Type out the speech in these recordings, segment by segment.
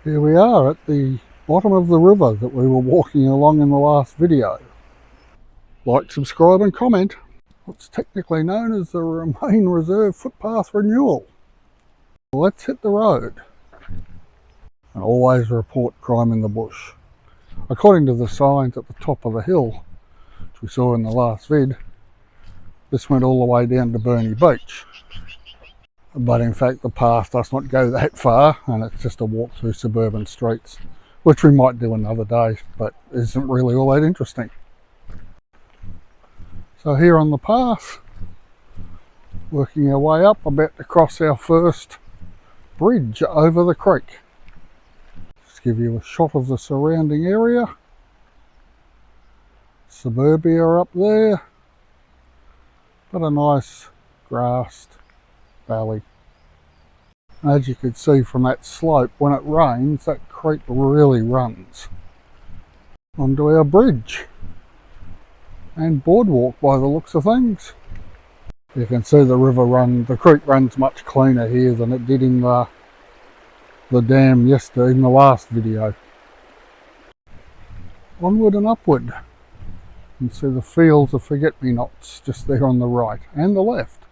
Here we are at the bottom of the river that we were walking along in the last video. Like, subscribe and comment. What's technically known as the Romaine Reserve footpath renewal. Let's hit the road. And always report crime in the bush. According to the signs at the top of the hill, which we saw in the last vid, this went all the way down to Burnie Beach. But in fact the path does not go that far, and it's just a walk through suburban streets, which we might do another day, but isn't really all that interesting. So here on the path, working our way up, about to cross our first bridge over the creek. Just give you a shot of the surrounding area. Suburbia up there, but a nice grassed valley. As you can see from that slope, when it rains, that creek really runs onto our bridge and boardwalk by the looks of things. You can see the creek runs much cleaner here than it did in the dam yesterday, in the last video. Onward and upward. You can see the fields of forget-me-nots just there on the right and the left.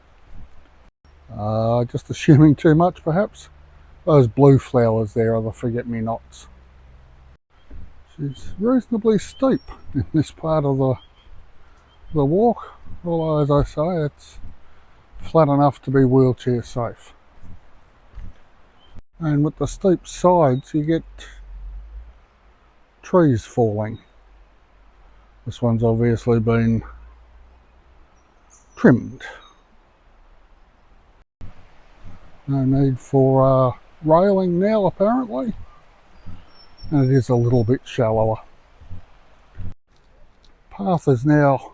Just assuming too much perhaps. Those blue flowers there are the forget-me-nots. She's reasonably steep in this part of the walk, although as I say, it's flat enough to be wheelchair safe. And with the steep sides you get trees falling. This one's obviously been trimmed. No need for railing now apparently, and it is a little bit shallower. Path is now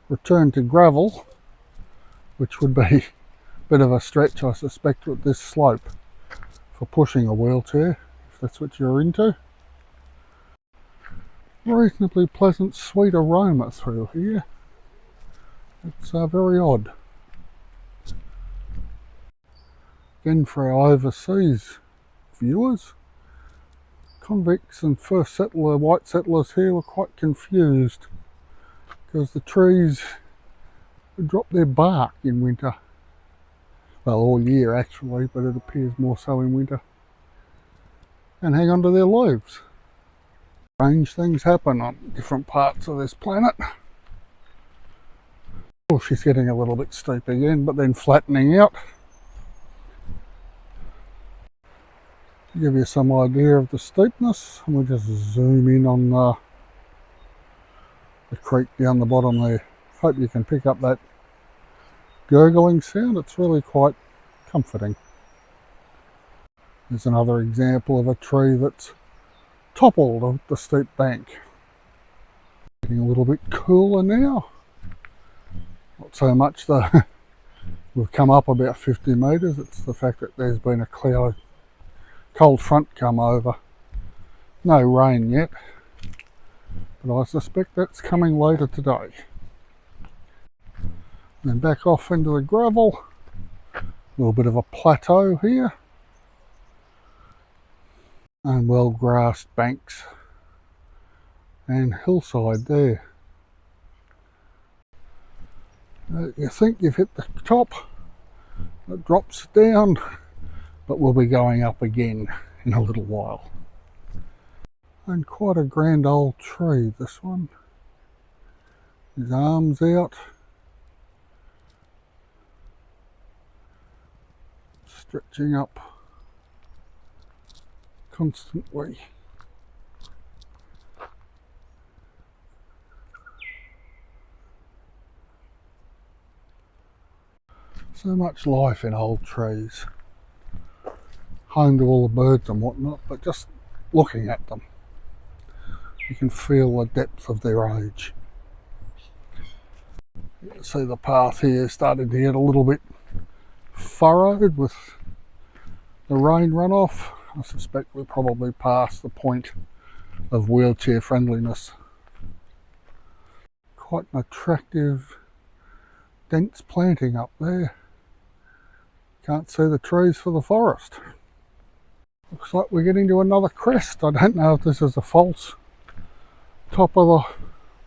returned to gravel, which would be a bit of a stretch I suspect with this slope for pushing a wheelchair, if that's what you're into. Reasonably pleasant sweet aroma through here. It's very odd. Again, for our overseas viewers, convicts and white settlers here were quite confused because the trees would drop their bark in winter. Well, all year actually, but it appears more so in winter, and hang on to their leaves. Strange things happen on different parts of this planet. Oh, she's getting a little bit steep again, but then flattening out. To give you some idea of the steepness, and we'll just zoom in on the creek down the bottom there. Hope you can pick up that gurgling sound. It's really quite comforting. There's another example of a tree that's toppled off the steep bank. Getting a little bit cooler now. Not so much though. We've come up about 50 metres. It's the fact that there's been a cold front come over. No rain yet, but I suspect that's coming later today. Then back off into the gravel. A little bit of a plateau here. And well grassed banks and hillside there. You think you've hit the top, it drops down, but we'll be going up again in a little while. And quite a grand old tree, this one. His arms out, stretching up constantly. So much life in old trees. Home to all the birds and whatnot, but just looking at them, you can feel the depth of their age. You can see the path here starting to get a little bit furrowed with the rain runoff. I suspect we're probably past the point of wheelchair friendliness. Quite an attractive, dense planting up there. Can't see the trees for the forest. Looks like we're getting to another crest. I don't know if this is a false top of the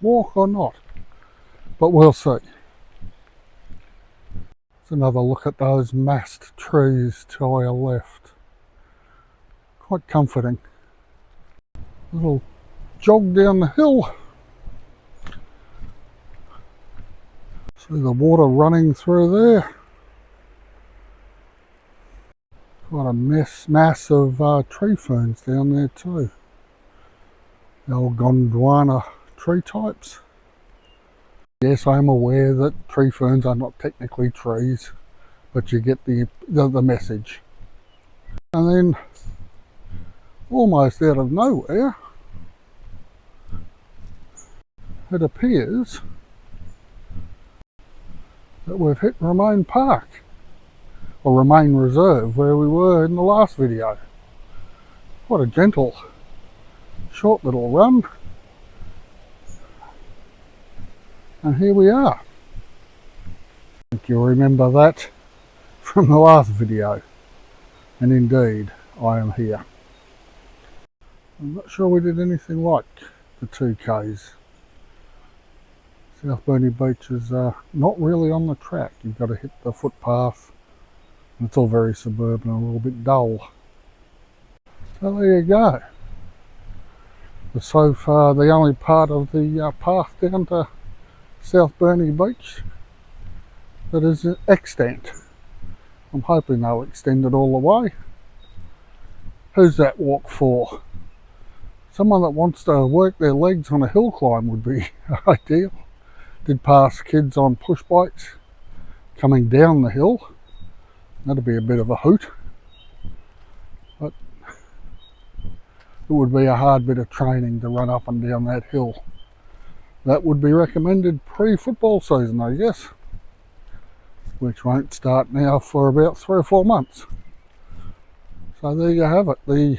walk or not, but we'll see. Let's another look at those massed trees to our left. Quite comforting. Little jog down the hill. See the water running through there. Quite a mass of tree ferns down there too. The old Gondwana tree types. Yes, I'm aware that tree ferns are not technically trees, but you get the message. And then, almost out of nowhere, it appears that we've hit Romaine Park, or Romaine Reserve, where we were in the last video. What a gentle, short little run. And here we are. I think you'll remember that from the last video. And indeed, I am here. I'm not sure we did anything like the 2Ks. South Burnie Beach is not really on the track. You've got to hit the footpath. And it's all very suburban and a little bit dull. So there you go. So far the only part of the path down to South Burnie Beach that is extant. I'm hoping they'll extend it all the way. Who's that walk for? Someone that wants to work their legs on a hill climb would be ideal. Did pass kids on push bikes coming down the hill. That'd be a bit of a hoot. But it would be a hard bit of training to run up and down that hill. That would be recommended pre-football season, I guess, which won't start now for about 3 or 4 months. So there you have it, the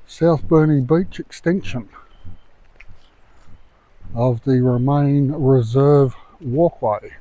South Burnie Beach extension of the Romaine Reserve walkway.